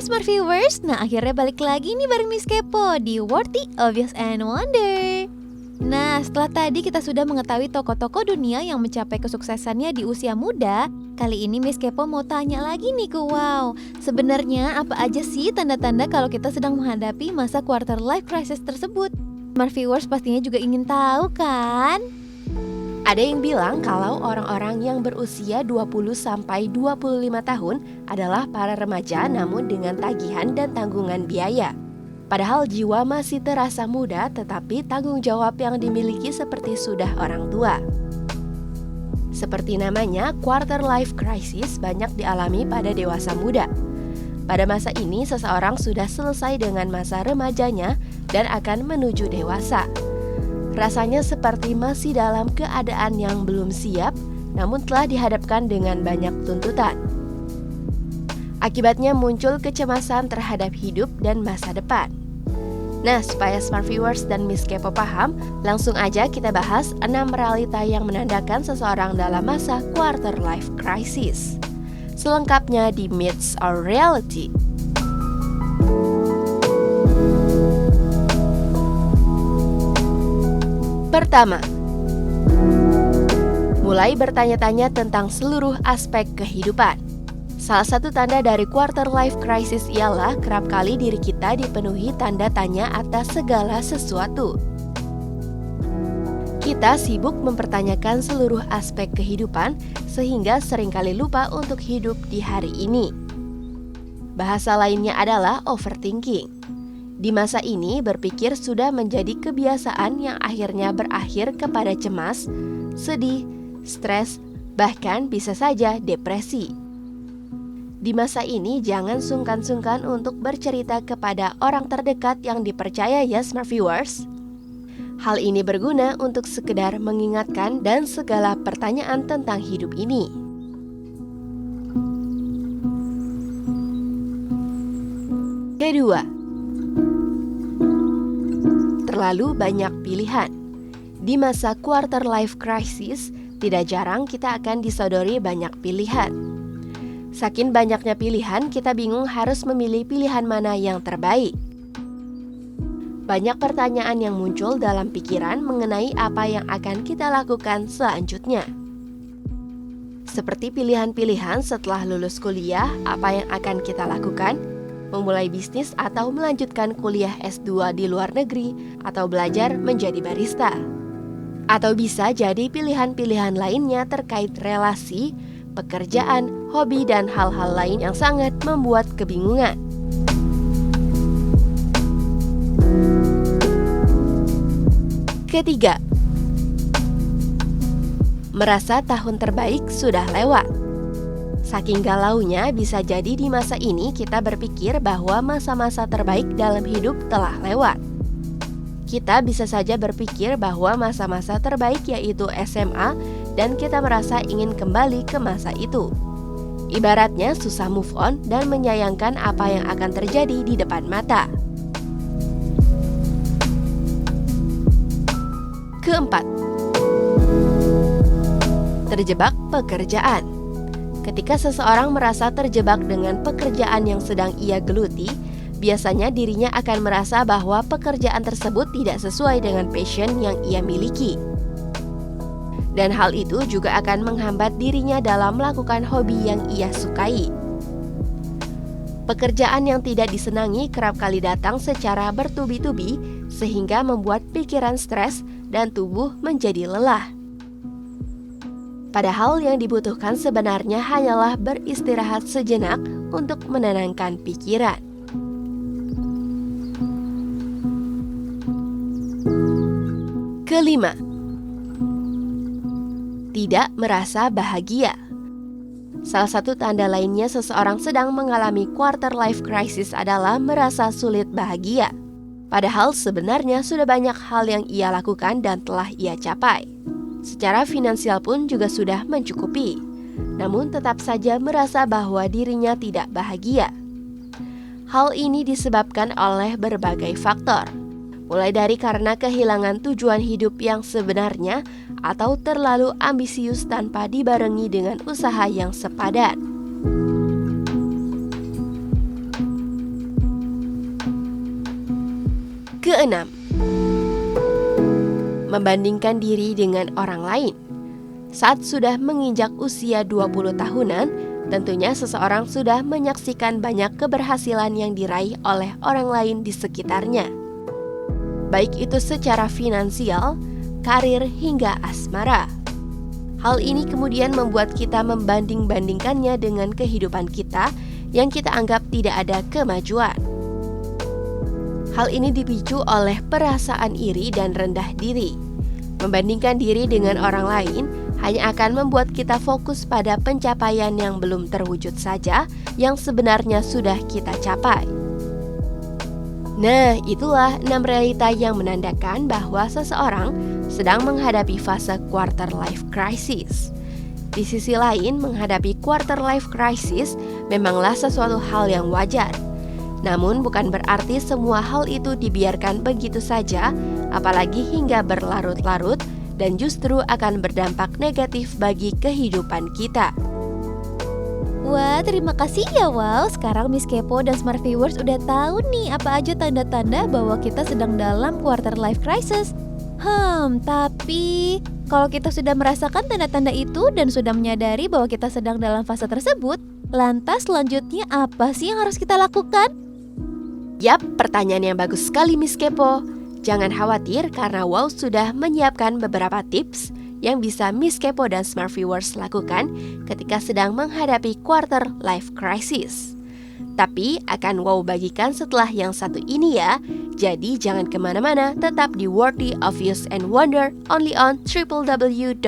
Hai Smart Viewers, nah akhirnya balik lagi nih bareng Miss Kepo di Worthy, Obvious and Wonder. Nah, setelah tadi kita sudah mengetahui tokoh-tokoh dunia yang mencapai kesuksesannya di usia muda, kali ini Miss Kepo mau tanya lagi nih ke Wow. Sebenarnya apa aja sih tanda-tanda kalau kita sedang menghadapi masa quarter life crisis tersebut? Smart Viewers pastinya juga ingin tahu kan? Ada yang bilang kalau orang-orang yang berusia 20-25 tahun adalah para remaja namun dengan tagihan dan tanggungan biaya. Padahal jiwa masih terasa muda tetapi tanggung jawab yang dimiliki seperti sudah orang tua. Seperti namanya, quarter life crisis banyak dialami pada dewasa muda. Pada masa ini seseorang sudah selesai dengan masa remajanya dan akan menuju dewasa. Rasanya seperti masih dalam keadaan yang belum siap, namun telah dihadapkan dengan banyak tuntutan. Akibatnya muncul kecemasan terhadap hidup dan masa depan. Nah, supaya Smart Viewers dan Miss Kepo paham, langsung aja kita bahas 6 realita yang menandakan seseorang dalam masa quarter life crisis. Selengkapnya di Myths or Reality. Pertama, mulai bertanya-tanya tentang seluruh aspek kehidupan. Salah satu tanda dari quarter life crisis ialah kerap kali diri kita dipenuhi tanda tanya atas segala sesuatu. Kita sibuk mempertanyakan seluruh aspek kehidupan sehingga seringkali lupa untuk hidup di hari ini. Bahasa lainnya adalah overthinking. Di masa ini, berpikir sudah menjadi kebiasaan yang akhirnya berakhir kepada cemas, sedih, stres, bahkan bisa saja depresi. Di masa ini, jangan sungkan-sungkan untuk bercerita kepada orang terdekat yang dipercaya ya Smart Viewers. Hal ini berguna untuk sekedar mengingatkan dan segala pertanyaan tentang hidup ini. Kedua, terlalu banyak pilihan. Di masa quarter life crisis, tidak jarang kita akan disodori banyak pilihan. Saking banyaknya pilihan, kita bingung harus memilih pilihan mana yang terbaik. Banyak pertanyaan yang muncul dalam pikiran mengenai apa yang akan kita lakukan selanjutnya. Seperti pilihan-pilihan setelah lulus kuliah, apa yang akan kita lakukan? Memulai bisnis atau melanjutkan kuliah S2 di luar negeri, atau belajar menjadi barista. Atau bisa jadi pilihan-pilihan lainnya terkait relasi, pekerjaan, hobi, dan hal-hal lain yang sangat membuat kebingungan. Ketiga, merasa tahun terbaik sudah lewat. Saking galaunya, bisa jadi di masa ini kita berpikir bahwa masa-masa terbaik dalam hidup telah lewat. Kita bisa saja berpikir bahwa masa-masa terbaik yaitu SMA dan kita merasa ingin kembali ke masa itu. Ibaratnya susah move on dan menyayangkan apa yang akan terjadi di depan mata. Keempat, terjebak pekerjaan. Ketika seseorang merasa terjebak dengan pekerjaan yang sedang ia geluti, biasanya dirinya akan merasa bahwa pekerjaan tersebut tidak sesuai dengan passion yang ia miliki. Dan hal itu juga akan menghambat dirinya dalam melakukan hobi yang ia sukai. Pekerjaan yang tidak disenangi kerap kali datang secara bertubi-tubi, sehingga membuat pikiran stres dan tubuh menjadi lelah. Padahal yang dibutuhkan sebenarnya hanyalah beristirahat sejenak untuk menenangkan pikiran. Kelima, tidak merasa bahagia. Salah satu tanda lainnya seseorang sedang mengalami quarter life crisis adalah merasa sulit bahagia. Padahal sebenarnya sudah banyak hal yang ia lakukan dan telah ia capai. Secara finansial pun juga sudah mencukupi, namun tetap saja merasa bahwa dirinya tidak bahagia. Hal ini disebabkan oleh berbagai faktor, mulai dari karena kehilangan tujuan hidup yang sebenarnya atau terlalu ambisius tanpa dibarengi dengan usaha yang sepadan. Keenam, membandingkan diri dengan orang lain. Saat sudah menginjak usia 20 tahunan, tentunya seseorang sudah menyaksikan banyak keberhasilan yang diraih oleh orang lain di sekitarnya. Baik itu secara finansial, karir, hingga asmara. Hal ini kemudian membuat kita membanding-bandingkannya dengan kehidupan kita yang kita anggap tidak ada kemajuan. Hal ini dipicu oleh perasaan iri dan rendah diri. Membandingkan diri dengan orang lain hanya akan membuat kita fokus pada pencapaian yang belum terwujud saja, yang sebenarnya sudah kita capai. Nah, itulah 6 realita yang menandakan bahwa seseorang sedang menghadapi fase quarter life crisis. Di sisi lain, menghadapi quarter life crisis memanglah sesuatu hal yang wajar. Namun bukan berarti semua hal itu dibiarkan begitu saja, apalagi hingga berlarut-larut, dan justru akan berdampak negatif bagi kehidupan kita. Wah, terima kasih ya Wow. Sekarang Miss Kepo dan Smart Viewers udah tahu nih apa aja tanda-tanda bahwa kita sedang dalam quarter life crisis. Tapi kalau kita sudah merasakan tanda-tanda itu dan sudah menyadari bahwa kita sedang dalam fase tersebut, lantas selanjutnya apa sih yang harus kita lakukan? Yap, pertanyaan yang bagus sekali Miss Kepo. Jangan khawatir karena Wow sudah menyiapkan beberapa tips yang bisa Miss Kepo dan Smart Viewers lakukan ketika sedang menghadapi quarter life crisis. Tapi akan Wow bagikan setelah yang satu ini ya. Jadi jangan kemana-mana, tetap di Worthy of Use and Wonder only on www.binus.tv.